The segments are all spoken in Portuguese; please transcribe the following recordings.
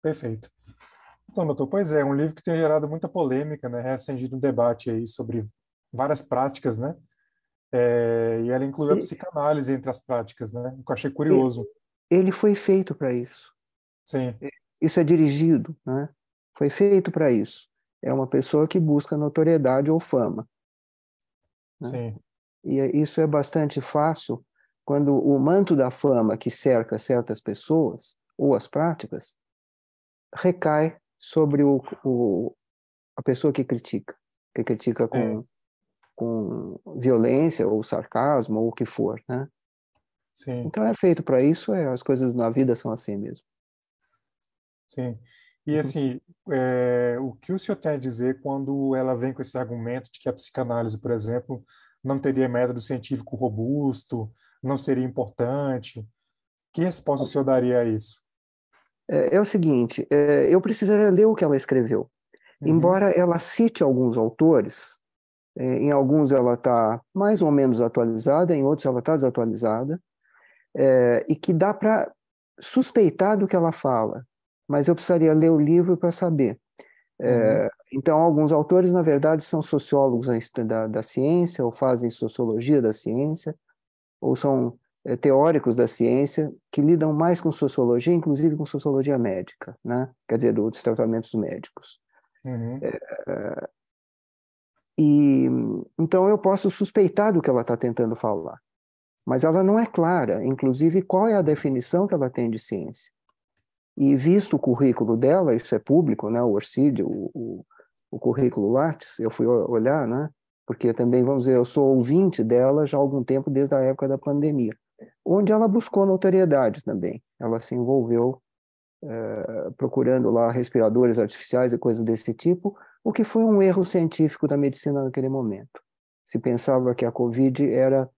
Perfeito. Então, doutor, pois é um livro que tem gerado muita polêmica, né? Reacendido um debate aí sobre várias práticas, né? E ela inclui a E- psicanálise entre as práticas, né? O que eu achei e- curioso. Ele foi feito para isso. Sim, Isso é dirigido, né? Foi feito para isso. É uma pessoa que busca notoriedade ou fama, né? sim, E isso é bastante fácil quando o manto da fama que cerca certas pessoas, ou as práticas, recai sobre a pessoa que critica sim, com violência ou sarcasmo ou o que for, né? sim, Então é feito para isso, as coisas na vida são assim mesmo. sim. E Uhum. assim, o que o senhor tem a dizer quando ela vem com esse argumento de que a psicanálise, por exemplo, não teria método científico robusto, não seria importante? Que resposta o senhor daria a isso? É o seguinte, eu precisaria ler o que ela escreveu. Uhum, Embora ela cite alguns autores, em alguns ela está mais ou menos atualizada, em outros ela está desatualizada, e que dá para suspeitar do que ela fala, mas eu precisaria ler o livro para saber. uhum, Então, alguns autores, na verdade, são sociólogos da ciência, ou fazem sociologia da ciência, ou são teóricos da ciência, que lidam mais com sociologia, inclusive com sociologia médica, né? Quer dizer, dos tratamentos médicos. uhum, E então eu posso suspeitar do que ela está tentando falar, mas ela não é clara, inclusive qual é a definição que ela tem de ciência. E visto o currículo dela, isso é público, né? O Orcídio, o currículo Lattes, eu fui olhar, né? Porque também, vamos dizer, eu sou ouvinte dela já há algum tempo, desde a época da pandemia, onde ela buscou notoriedade também. Ela se envolveu procurando lá respiradores artificiais e coisas desse tipo, o que foi um erro científico da medicina naquele momento. Se pensava que a Covid era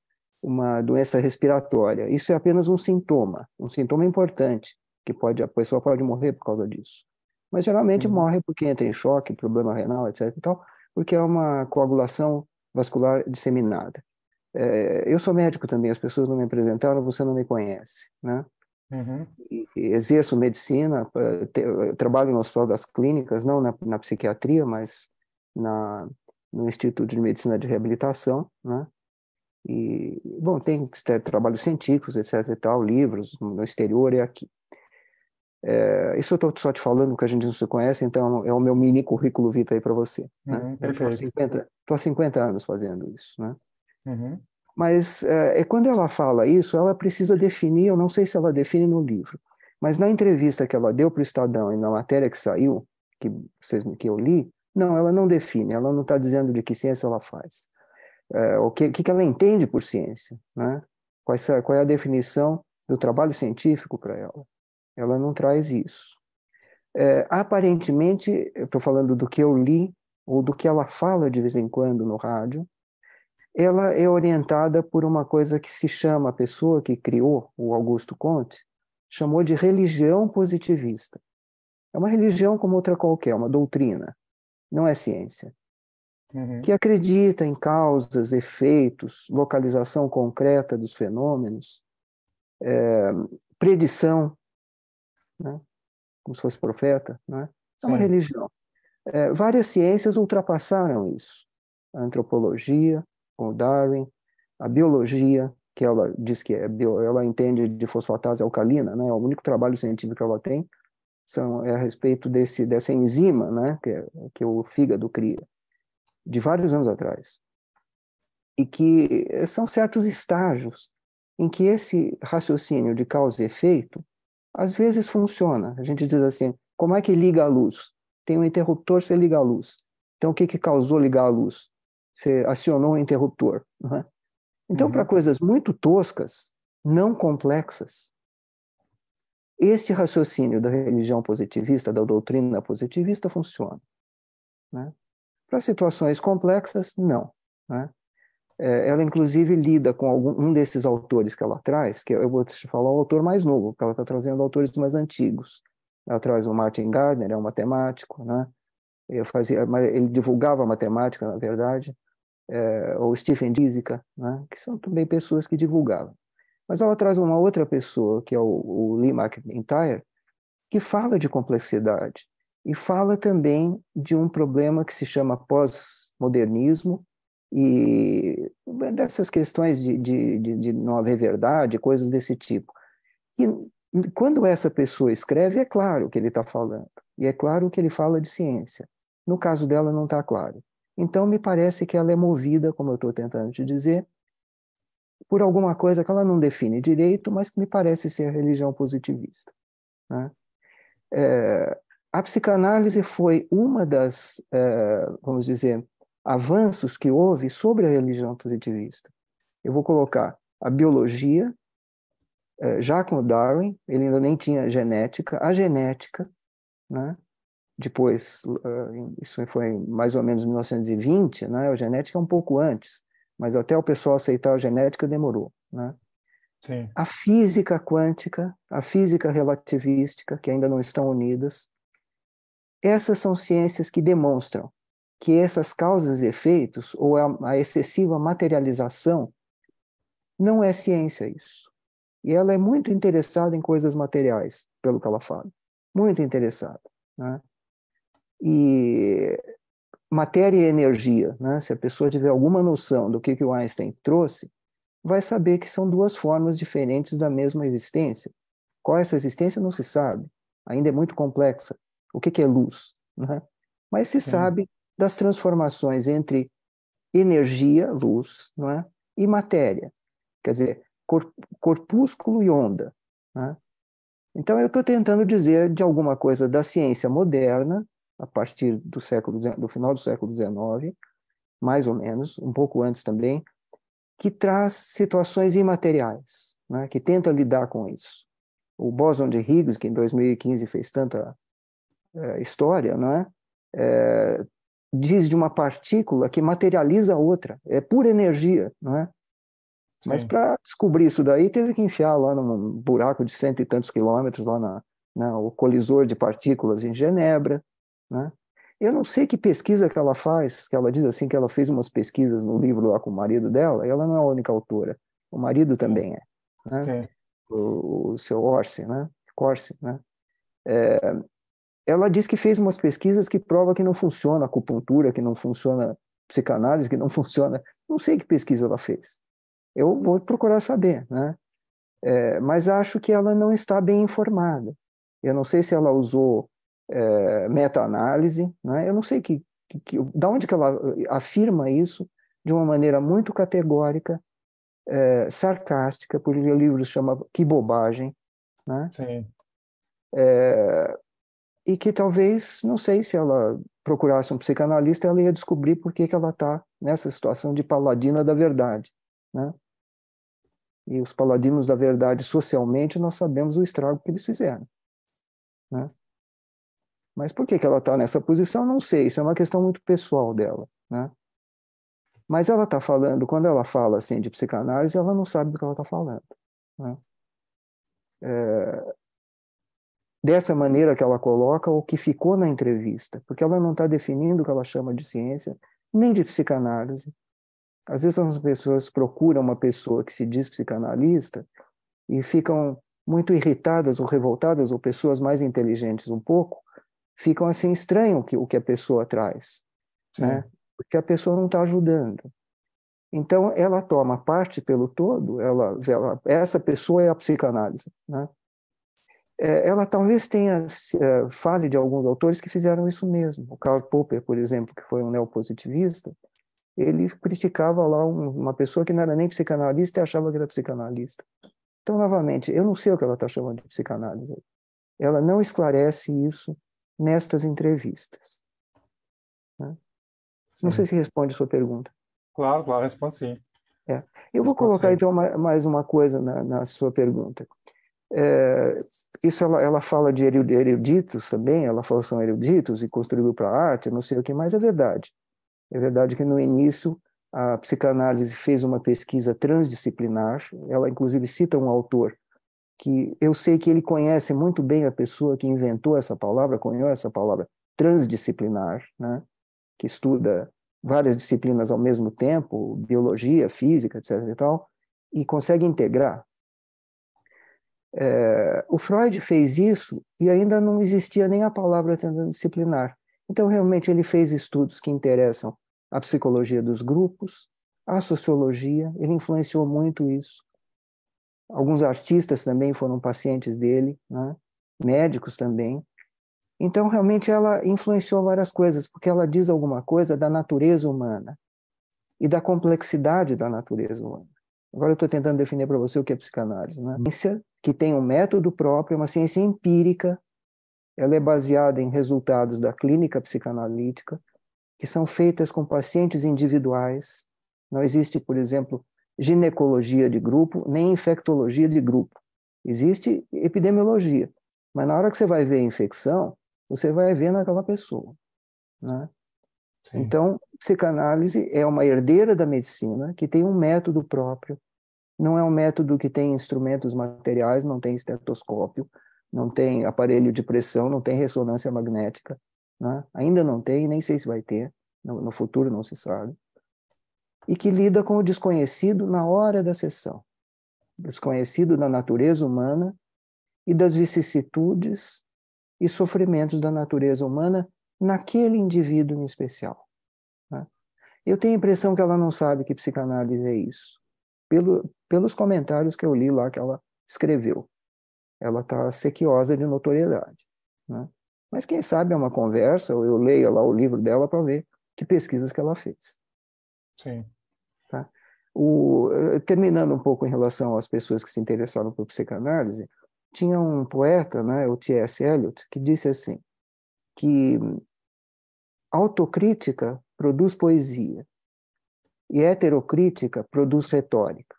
uma doença respiratória. Isso é apenas um sintoma importante, que a pessoa pode morrer por causa disso. Mas geralmente uhum, morre porque entra em choque, problema renal, etc. E tal, porque é uma coagulação vascular disseminada. Eu sou médico também, as pessoas não me apresentaram, você não me conhece, né? uhum, Exerço medicina, eu trabalho no Hospital das Clínicas, não na psiquiatria, mas na, no Instituto de Medicina de Reabilitação, né? E, bom, tem trabalhos científicos, etc e tal, livros no exterior e aqui. Isso eu estou só te falando que a gente não se conhece, então é o meu mini currículo vitae aí para você, né? Eu estou perfeito. há 50 anos fazendo isso, né? Uhum, Mas quando ela fala isso, ela precisa definir, eu não sei se ela define no livro, mas na entrevista que ela deu para o Estadão e na matéria que saiu, que eu li, não, ela não define, ela não está dizendo de que ciência ela faz. O que ela entende por ciência, né? Qual é a definição do trabalho científico para ela? Ela não traz isso. Aparentemente, eu estou falando do que eu li, ou do que ela fala de vez em quando no rádio, ela é orientada por uma coisa que se chama, a pessoa que criou, o Augusto Comte, chamou de religião positivista. É uma religião como outra qualquer, uma doutrina, não é ciência, que uhum, acredita em causas, efeitos, localização concreta dos fenômenos, predição, né? Como se fosse profeta, né? É uma sim, religião. Várias ciências ultrapassaram isso. A antropologia, com o Darwin, a biologia, que ela diz que ela entende de fosfatase alcalina, né? O único trabalho científico que ela tem é a respeito dessa enzima, né? Que o fígado cria, de vários anos atrás. E que são certos estágios em que esse raciocínio de causa e efeito às vezes funciona. A gente diz assim, como é que liga a luz? Tem um interruptor, você liga a luz. Então, o que causou ligar a luz? Você acionou o interruptor. Não é? Então, para uhum, coisas muito toscas, não complexas, este raciocínio da religião positivista, da doutrina positivista, funciona. Né? Para situações complexas, não. Né? Ela, inclusive, lida com um desses autores que ela traz, que eu vou te falar o autor mais novo, porque ela está trazendo autores mais antigos. Ela traz o Martin Gardner, é um matemático, né? Ele divulgava matemática, na verdade, ou Stephen Giesica, né? Que são também pessoas que divulgavam. Mas ela traz uma outra pessoa, que é o Lee McEntire, que fala de complexidade e fala também de um problema que se chama pós-modernismo e dessas questões de não haver verdade, coisas desse tipo. E quando essa pessoa escreve, é claro o que ele está falando, e é claro que ele fala de ciência. No caso dela, não está claro. Então, me parece que ela é movida, como eu estou tentando te dizer, por alguma coisa que ela não define direito, mas que me parece ser a religião positivista, né? A psicanálise foi uma das, vamos dizer, avanços que houve sobre a religião positivista. Eu vou colocar a biologia, já com o Darwin, ele ainda nem tinha genética, a genética, né? Depois, isso foi mais ou menos em 1920, né? A genética é um pouco antes, mas até o pessoal aceitar a genética demorou, né? Sim. A física quântica, a física relativística, que ainda não estão unidas, essas são ciências que demonstram que essas causas e efeitos, ou a excessiva materialização, não é ciência isso. E ela é muito interessada em coisas materiais, pelo que ela fala. Muito interessada, né? E matéria e energia, né? Se a pessoa tiver alguma noção do que o Einstein trouxe, vai saber que são duas formas diferentes da mesma existência. Qual é essa existência não se sabe, ainda é muito complexa. O que é luz, né? Mas se Sim. sabe das transformações entre energia, luz, não é? E matéria, quer dizer, corpúsculo e onda, né? Então eu estou tentando dizer de alguma coisa da ciência moderna, a partir do final do século XIX, mais ou menos, um pouco antes também, que traz situações imateriais, né? Que tenta lidar com isso. O bóson de Higgs, que em 2015 fez tanta história, não é? Diz de uma partícula que materializa a outra, é pura energia, não é? Mas Sim. para descobrir isso daí, teve que enfiar lá num buraco de cento e tantos quilômetros, lá o colisor de partículas em Genebra, né? Eu não sei que pesquisa que ela faz, que ela diz assim que ela fez umas pesquisas no livro lá com o marido dela, e ela não é a única autora, o marido Sim. também é, né? Sim. O seu Orsi, né? Corsi, né? Ela diz que fez umas pesquisas que provam que não funciona acupuntura, que não funciona psicanálise, que não funciona. Não sei que pesquisa ela fez. Eu vou procurar saber, né? Mas acho que ela não está bem informada. Eu não sei se ela usou meta-análise, né? Eu não sei da onde que ela afirma isso de uma maneira muito categórica, sarcástica, porque o livro se chama Que Bobagem, né? Sim. E que talvez, não sei, se ela procurasse um psicanalista, ela ia descobrir por que ela está nessa situação de paladina da verdade, né? E os paladinos da verdade, socialmente, nós sabemos o estrago que eles fizeram, né? Mas por que ela está nessa posição, não sei, isso é uma questão muito pessoal dela, né? Mas ela está falando, quando ela fala assim de psicanálise, ela não sabe do que ela está falando, né? Dessa maneira que ela coloca, o que ficou na entrevista, porque ela não está definindo o que ela chama de ciência, nem de psicanálise. Às vezes as pessoas procuram uma pessoa que se diz psicanalista e ficam muito irritadas ou revoltadas, ou pessoas mais inteligentes um pouco, ficam assim, estranham o que a pessoa traz, né? Sim. Porque a pessoa não está ajudando. Então, ela toma parte pelo todo, essa pessoa é a psicanálise, né? Ela talvez fale de alguns autores que fizeram isso mesmo. O Karl Popper, por exemplo, que foi um neopositivista, ele criticava lá uma pessoa que não era nem psicanalista e achava que era psicanalista. Então, novamente, eu não sei o que ela está chamando de psicanálise. Ela não esclarece isso nestas entrevistas, né? Não sei Sim. se responde a sua pergunta. Claro, claro, responde sim. É. Eu vou Responde colocar, sim. então, mais uma coisa na sua pergunta. É, isso ela fala de eruditos também, ela fala que são eruditos e contribuiu para a arte, não sei o que mais, é verdade. É verdade que no início a psicanálise fez uma pesquisa transdisciplinar, ela inclusive cita um autor que eu sei que ele conhece muito bem a pessoa que inventou essa palavra, cunhou essa palavra transdisciplinar, né? Que estuda várias disciplinas ao mesmo tempo, biologia, física, etc. e tal, e consegue integrar. O Freud fez isso e ainda não existia nem a palavra transdisciplinar. Então, realmente, ele fez estudos que interessam a psicologia dos grupos, a sociologia, ele influenciou muito isso. Alguns artistas também foram pacientes dele, né? Médicos também. Então, realmente, ela influenciou várias coisas, porque ela diz alguma coisa da natureza humana e da complexidade da natureza humana. Agora eu estou tentando definir para você o que é psicanálise, né? Ciência que tem um método próprio, uma ciência empírica, ela é baseada em resultados da clínica psicanalítica, que são feitas com pacientes individuais. Não existe, por exemplo, ginecologia de grupo, nem infectologia de grupo. Existe epidemiologia, mas na hora que você vai ver a infecção, você vai ver naquela pessoa, né? Sim. Então, psicanálise é uma herdeira da medicina que tem um método próprio. Não é um método que tem instrumentos materiais, não tem estetoscópio, não tem aparelho de pressão, não tem ressonância magnética, né? Ainda não tem, nem sei se vai ter, no futuro não se sabe. E que lida com o desconhecido na hora da sessão. Desconhecido da natureza humana e das vicissitudes e sofrimentos da natureza humana naquele indivíduo em especial, né? Eu tenho a impressão que ela não sabe que psicanálise é isso. Pelos comentários que eu li lá que ela escreveu. Ela está sequiosa de notoriedade, né? Mas quem sabe é uma conversa, ou eu leio lá o livro dela para ver que pesquisas que ela fez. Sim. Tá? Terminando um pouco em relação às pessoas que se interessaram por psicanálise, tinha um poeta, né, o T.S. Eliot, que disse assim, que autocrítica produz poesia e heterocrítica produz retórica.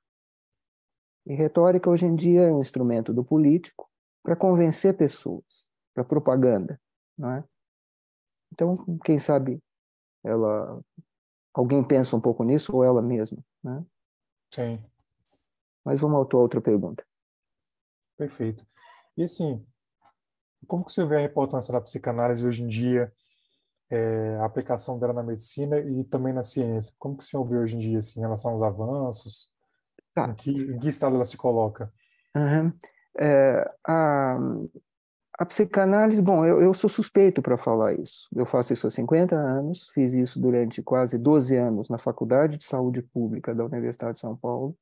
E retórica, hoje em dia, é um instrumento do político para convencer pessoas, para propaganda, não é? Então, quem sabe alguém pensa um pouco nisso, ou ela mesma, né? Sim. Mas vamos à tua outra pergunta. Perfeito. E assim, como que você vê a importância da psicanálise hoje em dia, a aplicação dela na medicina e também na ciência? Como que o senhor vê hoje em dia, assim, em relação aos avanços? Tá. Em que estado ela se coloca? Uhum. É, a psicanálise, bom, eu sou suspeito para falar isso. Eu faço isso há 50 anos, fiz isso durante quase 12 anos na Faculdade de Saúde Pública da Universidade de São Paulo,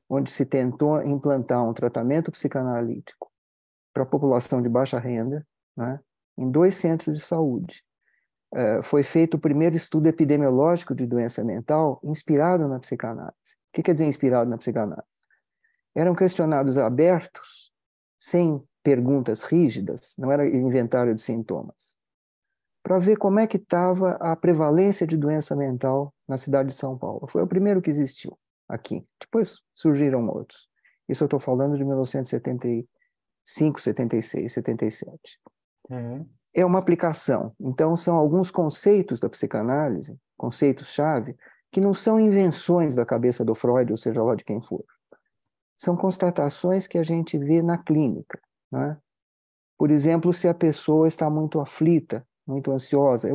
onde se tentou implantar um tratamento psicanalítico para a população de baixa renda, né, em 2 centros de saúde. Foi feito o primeiro estudo epidemiológico de doença mental inspirado na psicanálise. O que quer dizer inspirado na psicanálise? Eram questionários abertos, sem perguntas rígidas, não era inventário de sintomas, para ver como é que estava a prevalência de doença mental na cidade de São Paulo. Foi o primeiro que existiu aqui. Depois surgiram outros. Isso eu estou falando de 1975, 76, 77. Uhum. É uma aplicação. Então, são alguns conceitos da psicanálise, conceitos-chave, que não são invenções da cabeça do Freud, ou seja lá de quem for. São constatações que a gente vê na clínica, né? Por exemplo, se a pessoa está muito aflita, muito ansiosa,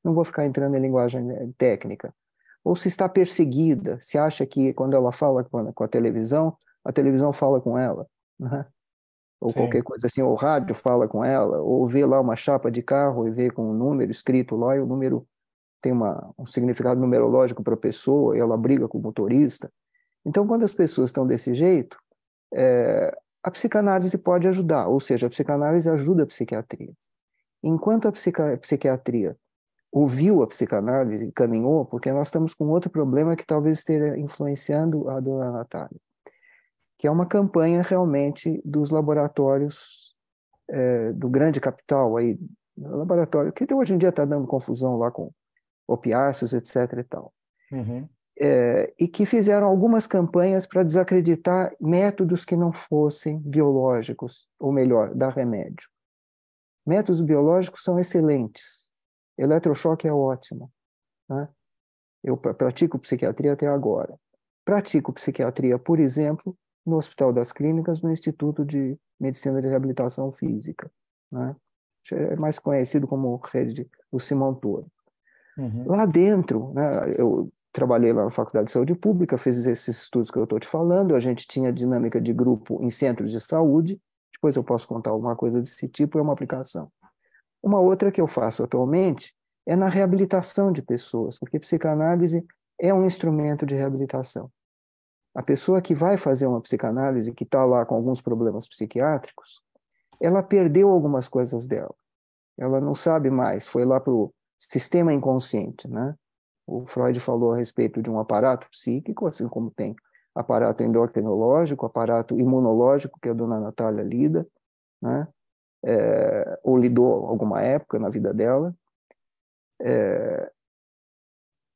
não vou ficar entrando em linguagem técnica, ou se está perseguida, se acha que quando ela fala com a televisão fala com ela, né? Ou qualquer Sim. coisa assim, ou o rádio fala com ela, ou vê lá uma chapa de carro e vê com um número escrito lá, e o número tem um significado numerológico para a pessoa, e ela briga com o motorista. Então, quando as pessoas estão desse jeito, a psicanálise pode ajudar, ou seja, a psicanálise ajuda a psiquiatria. Enquanto a psiquiatria ouviu a psicanálise e caminhou, porque nós estamos com outro problema que talvez esteja influenciando a dona Natália, que é uma campanha realmente dos laboratórios do grande capital, aí, laboratório, que hoje em dia está dando confusão lá com opiáceos, etc. e tal. Uhum. E que fizeram algumas campanhas para desacreditar métodos que não fossem biológicos, ou melhor, dar remédio. Métodos biológicos são excelentes. Eletrochoque é ótimo, né? Eu pratico psiquiatria até agora. Pratico psiquiatria, por exemplo, no Hospital das Clínicas, no Instituto de Medicina de Reabilitação Física, né? É mais conhecido como rede do Simão Toro. Uhum. Lá dentro, né, eu trabalhei lá na Faculdade de Saúde Pública, fiz esses estudos que eu estou te falando, a gente tinha dinâmica de grupo em centros de saúde, depois eu posso contar alguma coisa desse tipo, é uma aplicação. Uma outra que eu faço atualmente é na reabilitação de pessoas, porque psicanálise é um instrumento de reabilitação. A pessoa que vai fazer uma psicanálise, que está lá com alguns problemas psiquiátricos, ela perdeu algumas coisas dela. Ela não sabe mais, foi lá para o sistema inconsciente, né? O Freud falou a respeito de um aparato psíquico, assim como tem aparato endocrinológico, aparato imunológico, que a dona Natália lida, né? Ou lidou alguma época na vida dela,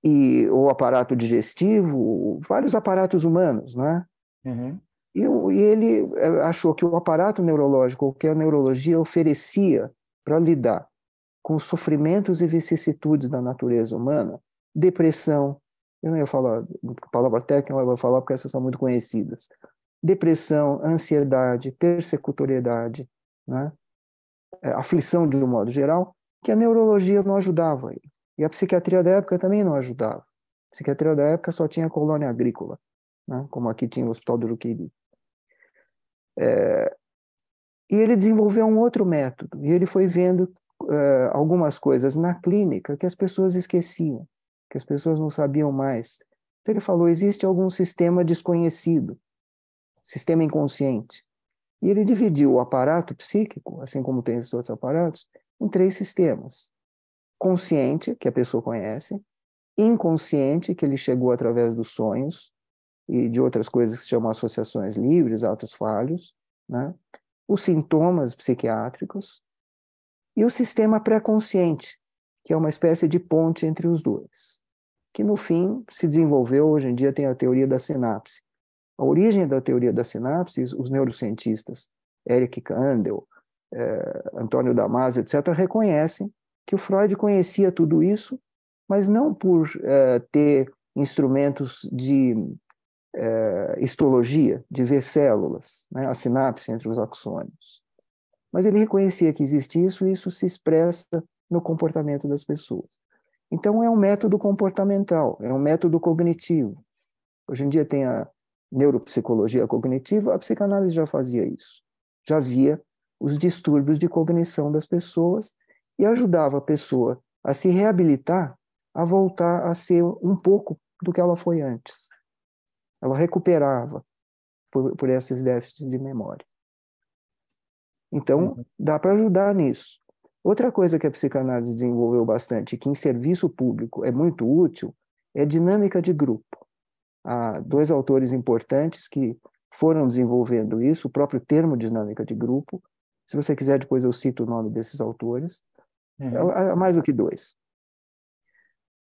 e o aparato digestivo, vários aparatos humanos, né? Uhum. E ele achou que o aparato neurológico, ou que a neurologia oferecia para lidar com os sofrimentos e vicissitudes da natureza humana, depressão, eu não ia falar palavra técnica, mas eu vou falar porque essas são muito conhecidas, depressão, ansiedade, persecutoriedade, né? Aflição de um modo geral, que a neurologia não ajudava ele. E a psiquiatria da época também não ajudava. A psiquiatria da época só tinha colônia agrícola, né? Como aqui tinha o Hospital do Uruquiri. E ele desenvolveu um outro método, e ele foi vendo algumas coisas na clínica que as pessoas esqueciam, que as pessoas não sabiam mais. Então ele falou, existe algum sistema desconhecido, sistema inconsciente. E ele dividiu o aparato psíquico, assim como tem esses outros aparatos, em três sistemas. Consciente, que a pessoa conhece, inconsciente, que ele chegou através dos sonhos e de outras coisas que se chamam associações livres, atos falhos, né? Os sintomas psiquiátricos e o sistema pré-consciente, que é uma espécie de ponte entre os dois, que no fim se desenvolveu, hoje em dia tem a teoria da sinapse. A origem da teoria da sinapse, os neurocientistas Eric Kandel, Antônio Damasio, etc., reconhecem que o Freud conhecia tudo isso, mas não por ter instrumentos de histologia, de ver células, né, a sinapse entre os axônios. Mas ele reconhecia que existe isso e isso se expressa no comportamento das pessoas. Então, é um método comportamental, é um método cognitivo. Hoje em dia tem a neuropsicologia cognitiva, a psicanálise já fazia isso. Já via os distúrbios de cognição das pessoas e ajudava a pessoa a se reabilitar, a voltar a ser um pouco do que ela foi antes. Ela recuperava por esses déficits de memória. Então, Uhum. dá para ajudar nisso. Outra coisa que a psicanálise desenvolveu bastante, que em serviço público é muito útil, é dinâmica de grupo. Há dois autores importantes que foram desenvolvendo isso, o próprio termo dinâmica de grupo. Se você quiser, depois eu cito o nome desses autores. Uhum. Há mais do que dois.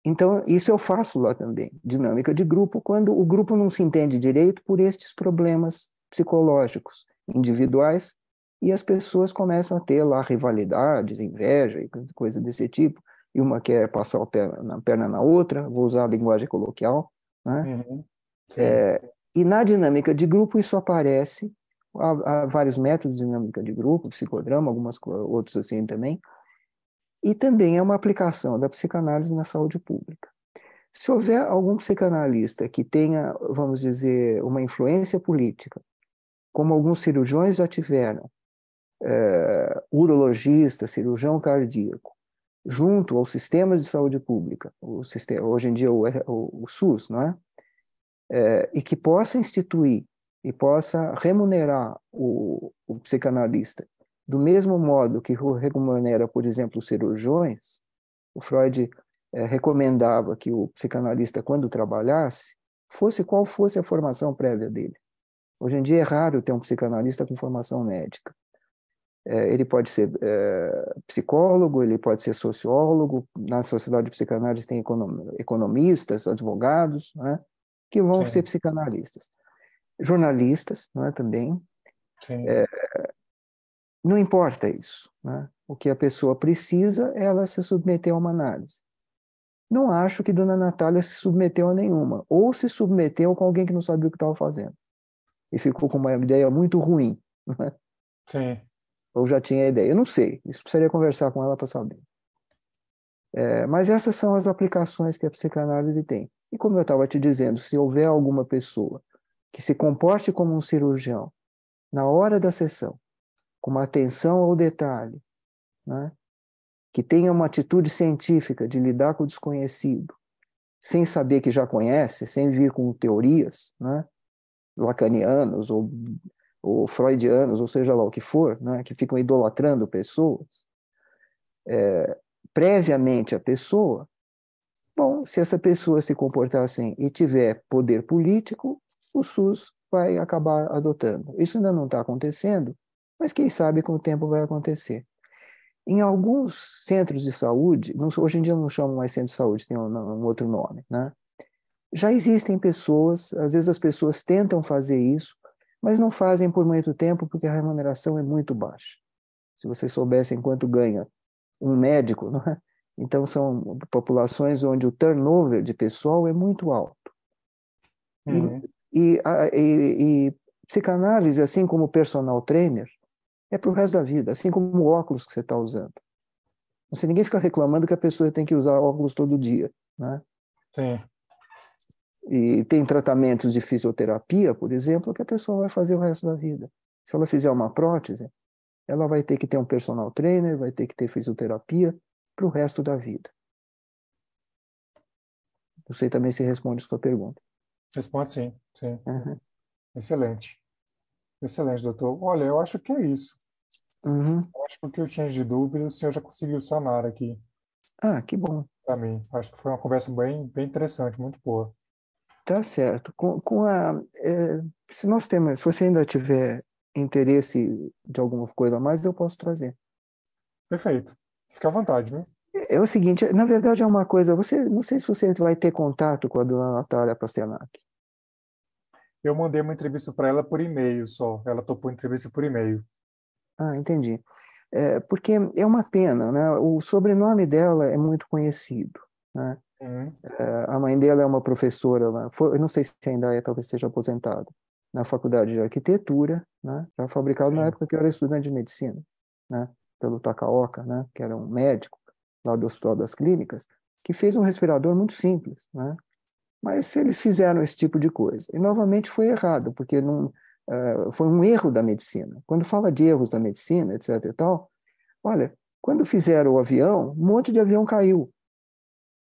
Então, isso eu faço lá também, dinâmica de grupo, quando o grupo não se entende direito por estes problemas psicológicos individuais e as pessoas começam a ter lá rivalidades, inveja e coisa desse tipo, e uma quer passar a perna na outra, vou usar a linguagem coloquial, né? Uhum. Sim. E na dinâmica de grupo isso aparece, há vários métodos de dinâmica de grupo, psicodrama, alguns outros assim também, e também é uma aplicação da psicanálise na saúde pública. Se houver algum psicanalista que tenha, vamos dizer, uma influência política, como alguns cirurgiões já tiveram, urologista, cirurgião cardíaco, junto aos sistemas de saúde pública, hoje em dia o SUS, não é? E que possa instituir e possa remunerar o psicanalista do mesmo modo que remunera, por exemplo, os cirurgiões. O Freud recomendava que o psicanalista, quando trabalhasse, fosse qual fosse a formação prévia dele. Hoje em dia é raro ter um psicanalista com formação médica. Ele pode ser psicólogo, ele pode ser sociólogo, na Sociedade de Psicanálise tem economistas, advogados, né, que vão ser Sim. psicanalistas. Jornalistas, né, também. Sim. Não importa isso, né? O que a pessoa precisa é ela se submeter a uma análise. Não acho que Dona Natália se submeteu a nenhuma, ou se submeteu com alguém que não sabia o que estava fazendo e ficou com uma ideia muito ruim, né? Sim. Ou já tinha a ideia. Eu não sei, isso precisaria conversar com ela para saber. Mas essas são as aplicações que a psicanálise tem. E como eu estava te dizendo, se houver alguma pessoa que se comporte como um cirurgião na hora da sessão, com uma atenção ao detalhe, né, que tenha uma atitude científica de lidar com o desconhecido, sem saber que já conhece, sem vir com teorias, né, lacanianas ou freudianas, ou seja lá o que for, né, que ficam idolatrando pessoas, previamente a pessoa. Bom, se essa pessoa se comportar assim e tiver poder político, o SUS vai acabar adotando. Isso ainda não está acontecendo, mas quem sabe com o tempo vai acontecer. Em alguns centros de saúde, hoje em dia não chamam mais centro de saúde, tem um outro nome, né? Já existem pessoas, às vezes as pessoas tentam fazer isso, mas não fazem por muito tempo porque a remuneração é muito baixa. Se vocês soubessem quanto ganha um médico, não é? Então são populações onde o turnover de pessoal é muito alto. Uhum. E psicanálise, assim como personal trainer, é para o resto da vida, assim como o óculos que você está usando. Não sei, ninguém fica reclamando que a pessoa tem que usar óculos todo dia, né? Sim. E tem tratamentos de fisioterapia, por exemplo, que a pessoa vai fazer o resto da vida. Se ela fizer uma prótese, ela vai ter que ter um personal trainer, vai ter que ter fisioterapia para o resto da vida. Não sei também se responde a sua pergunta. Responde sim, sim. Uhum. Excelente. Excelente, doutor. Olha, eu acho que é isso. Uhum. Eu acho que o que eu tinha de dúvida, o senhor já conseguiu sanar aqui Ah, que bom. para mim. Acho que foi uma conversa bem interessante, muito boa. Tá certo. Se nós temos, se você ainda tiver interesse de alguma coisa a mais, eu posso trazer. Perfeito. Fica à vontade, viu? É o seguinte, na verdade é uma coisa, não sei se você vai ter contato com a dona Natália Pasternak. Eu mandei uma entrevista para ela por e-mail só. Ela topou entrevista por e-mail. Ah, entendi. Porque é uma pena, né? O sobrenome dela é muito conhecido, né? Uhum. A mãe dela é uma professora lá, eu não sei se ainda é, talvez seja aposentada, na Faculdade de Arquitetura, né? Já fabricado na Sim. época que eu era estudante de medicina, né? Pelo Takaoka, né? Que era um médico lá do Hospital das Clínicas, que fez um respirador muito simples, né? Mas eles fizeram esse tipo de coisa. E, novamente, foi errado, porque não, foi um erro da medicina. Quando fala de erros da medicina, etc. e tal, olha, quando fizeram o avião, um monte de avião caiu.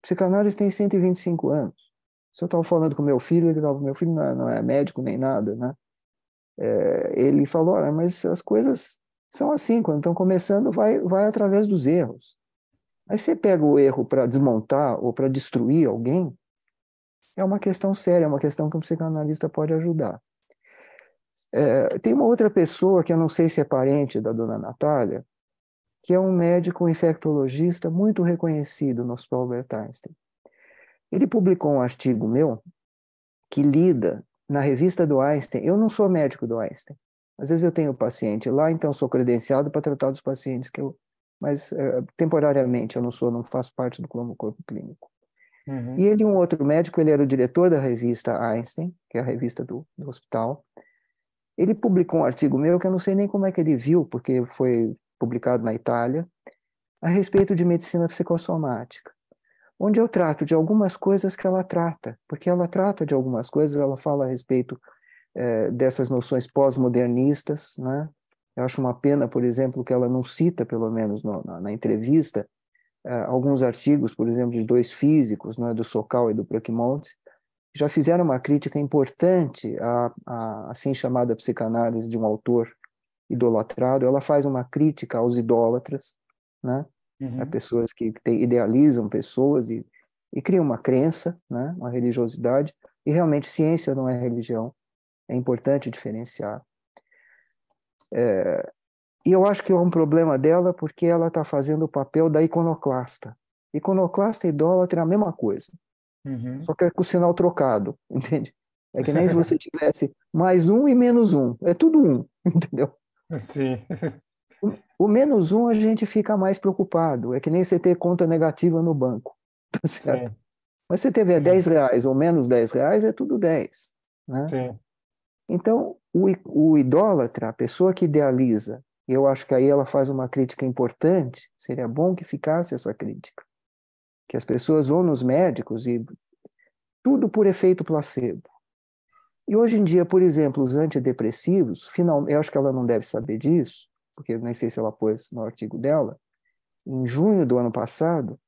Psicanálise tem 125 anos. Se eu estava falando com meu filho não é médico nem nada, né? Ele falou, olha, mas as coisas são assim, quando estão começando, vai através dos erros. Aí você pega o erro para desmontar ou para destruir alguém, é uma questão séria, é uma questão que um psicanalista pode ajudar. Tem uma outra pessoa que eu não sei se é parente da dona Natália, que é um médico infectologista muito reconhecido no Hospital Albert Einstein. Ele publicou um artigo meu que lida na revista do Einstein. Eu não sou médico do Einstein. Às vezes eu tenho paciente lá, então sou credenciado para tratar dos pacientes mas temporariamente eu não faço parte do corpo clínico. E Uhum. ele, um outro médico, ele era o diretor da revista Einstein, que é a revista do hospital. Ele publicou um artigo meu que eu não sei nem como é que ele viu, porque foi publicado na Itália, a respeito de medicina psicossomática, onde eu trato de algumas coisas que ela trata, porque ela trata de algumas coisas, ela fala a respeito dessas noções pós-modernistas, né? Eu acho uma pena, por exemplo, que ela não cita, pelo menos na entrevista, alguns artigos, por exemplo, de dois físicos, né, do Sokal e do Prachimontes, que já fizeram uma crítica importante à assim chamada psicanálise de um autor idolatrado. Ela faz uma crítica aos idólatras, né? A Uhum. pessoas que idealizam pessoas e criam uma crença, né? Uma religiosidade. E realmente ciência não é religião. É importante diferenciar. E eu acho que é um problema dela porque ela está fazendo o papel da iconoclasta. Iconoclasta e idólatra é a mesma coisa, Uhum. só que é com o sinal trocado, entende? É que nem se você tivesse mais um e menos um. É tudo um, entendeu? Sim. O menos um a gente fica mais preocupado. É que nem você ter conta negativa no banco, tá certo? Sim. Mas se você tiver Sim. R$ 10 ou menos R$ 10, é tudo 10, né? Sim. Então, o idólatra, a pessoa que idealiza, eu acho que aí ela faz uma crítica importante, seria bom que ficasse essa crítica. que as pessoas vão nos médicos e tudo por efeito placebo. E hoje em dia, por exemplo, os antidepressivos, eu acho que ela não deve saber disso, porque nem sei se ela pôs no artigo dela, em junho do ano passado,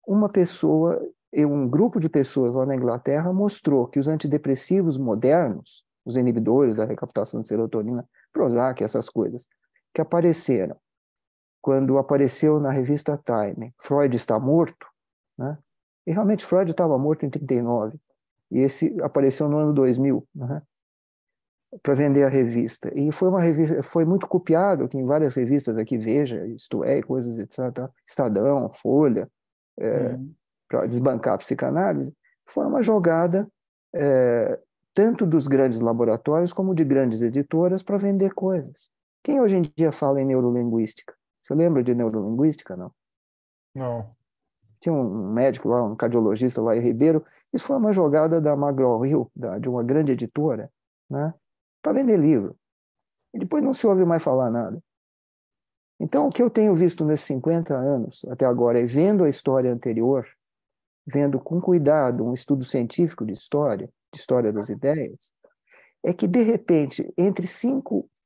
um grupo de pessoas lá na Inglaterra mostrou que os antidepressivos modernos, os inibidores da recaptação de serotonina, Prozac, essas coisas, que apareceram quando apareceu na revista Time, Freud está morto, né? E realmente Freud estava morto em 39, e esse apareceu no ano 2000, né? Para vender a revista. E foi uma revista, foi muito copiado aqui em várias revistas aqui, Veja, Isto É, coisas, etc. Estadão, Folha, Uhum. para desbancar a psicanálise. Foi uma jogada tanto dos grandes laboratórios como de grandes editoras para vender coisas. Quem hoje em dia fala em neurolinguística? Você lembra de neurolinguística, não? Não. Tinha um médico lá, um cardiologista lá em Ribeiro. Isso foi uma jogada da McGraw-Hill, de uma grande editora, né? Para vender livro. E depois não se ouve mais falar nada. Então, o que eu tenho visto nesses 50 anos até agora, é vendo a história anterior, vendo com cuidado um estudo científico de história das ideias, é que, de repente,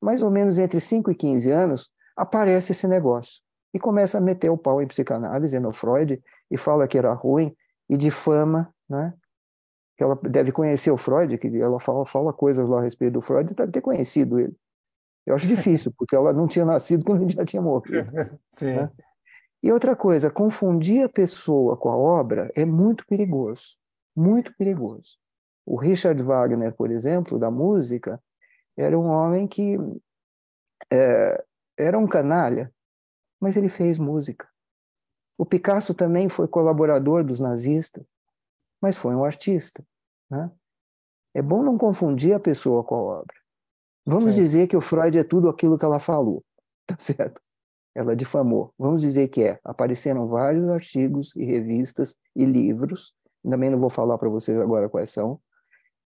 mais ou menos entre 5 e 15 anos, aparece esse negócio. E começa a meter o pau em psicanálise, no Freud, e fala que era ruim, e difama, né? Que ela deve conhecer o Freud, que ela fala coisas lá a respeito do Freud, deve ter conhecido ele. Eu acho difícil, porque ela não tinha nascido quando ele já tinha morrido, né? Sim. E outra coisa, confundir a pessoa com a obra é muito perigoso, muito perigoso. O Richard Wagner, por exemplo, da música, era um homem que era um canalha, mas ele fez música. O Picasso também foi colaborador dos nazistas, mas foi um artista, né? É bom não confundir a pessoa com a obra. Vamos Sim. dizer que o Freud é tudo aquilo que ela falou, tá certo? Ela difamou. Vamos dizer que apareceram vários artigos e revistas e livros, também não vou falar para vocês agora quais são,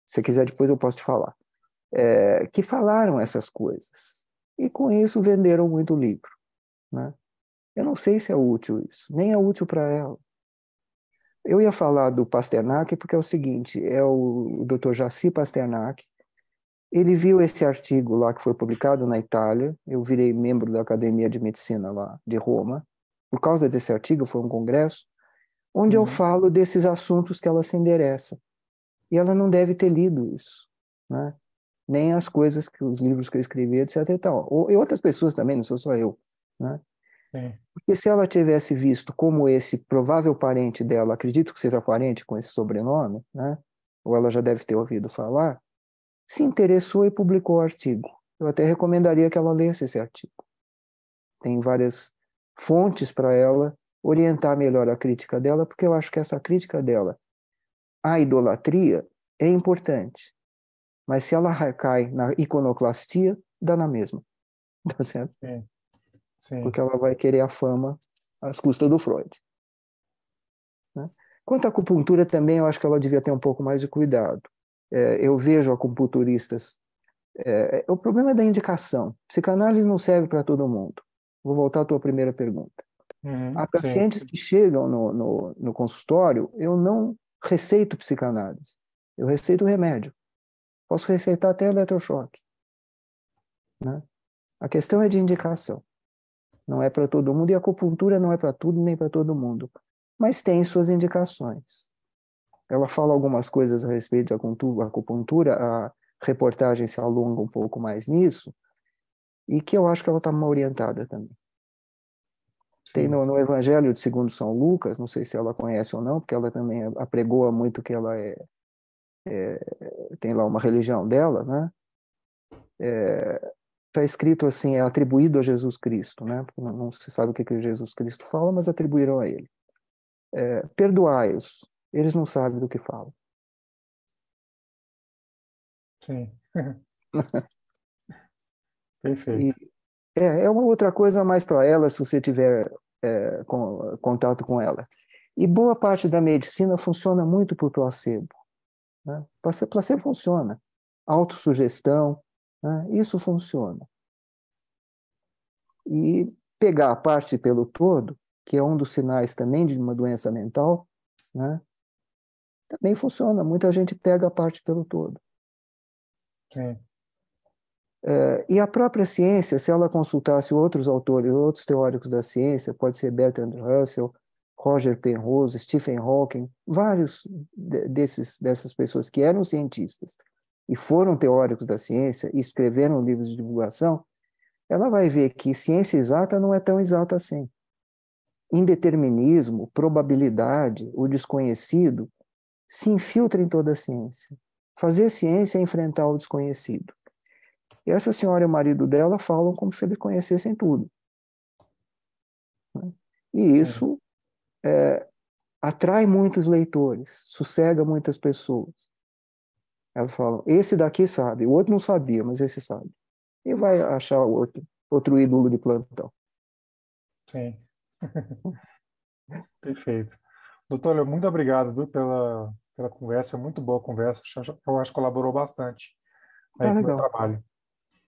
se quiser depois eu posso te falar, que falaram essas coisas. E com isso venderam muito livro, né? Eu não sei se é útil isso, nem é útil para ela. Eu ia falar do Pasternak porque é o seguinte, é o Dr. Jaci Pasternak. Ele viu esse artigo lá que foi publicado na Itália. Eu virei membro da Academia de Medicina lá de Roma. Por causa desse artigo, foi um congresso onde eu Uhum. falo desses assuntos que ela se endereça. E ela não deve ter lido isso, né? Nem as coisas os livros que eu escrevi, etc. e tal. E outras pessoas também, não sou só eu, né? Sim. Porque se ela tivesse visto como esse provável parente dela, acredito que seja parente com esse sobrenome, né? Ou ela já deve ter ouvido falar, se interessou e publicou o artigo. Eu até recomendaria que ela lesse esse artigo. Tem várias fontes para ela orientar melhor a crítica dela, porque eu acho que essa crítica dela à idolatria é importante. Mas se ela cai na iconoclastia, dá na mesma, tá certo? Sim. Sim. Porque ela vai querer a fama às custas do Freud, né? Quanto à acupuntura também, eu acho que ela devia ter um pouco mais de cuidado. Eu vejo acupunturistas. O problema é da indicação. Psicanálise não serve para todo mundo. Vou voltar à tua primeira pergunta. Há Uhum. Sim. pacientes que chegam no consultório, eu não receito psicanálise. Eu receito remédio. Posso receitar até eletrochoque, né? A questão é de indicação. Não é para todo mundo, e a acupuntura não é para tudo nem para todo mundo. Mas tem suas indicações. Ela fala algumas coisas a respeito de acupuntura, a reportagem se alonga um pouco mais nisso, e que eu acho que ela está mal orientada também. Tem Sim. no Evangelho de segundo São Lucas, não sei se ela conhece ou não, porque ela também apregoa muito que ela tem lá uma religião dela, né? Está escrito assim, é atribuído a Jesus Cristo, né? Não se sabe o que Jesus Cristo fala, mas atribuíram a ele. Perdoai-os, eles não sabem do que falam. Sim. E Perfeito. é uma outra coisa mais para ela, se você tiver contato com ela. E boa parte da medicina funciona muito por placebo, né? Placebo funciona. Autossugestão, né? Isso funciona. E pegar a parte pelo todo que é um dos sinais também de uma doença mental, né? Também funciona. Muita gente pega a parte pelo todo. Sim, E a própria ciência, se ela consultasse outros autores, outros teóricos da ciência, pode ser Bertrand Russell, Roger Penrose, Stephen Hawking, vários dessas pessoas que eram cientistas e foram teóricos da ciência e escreveram livros de divulgação, ela vai ver que ciência exata não é tão exata assim. Indeterminismo, probabilidade, o desconhecido se infiltra em toda a ciência. Fazer ciência é enfrentar o desconhecido. E essa senhora e o marido dela falam como se eles conhecessem tudo, né? E sim, isso atrai muitos leitores, sossega muitas pessoas. Elas falam, esse daqui sabe, o outro não sabia, mas esse sabe. E vai achar outro ídolo de plantão. sim. Perfeito. Doutor, muito obrigado, viu, pela conversa. Foi muito boa a conversa. Eu acho que colaborou bastante aí Ah, com o meu legal. trabalho.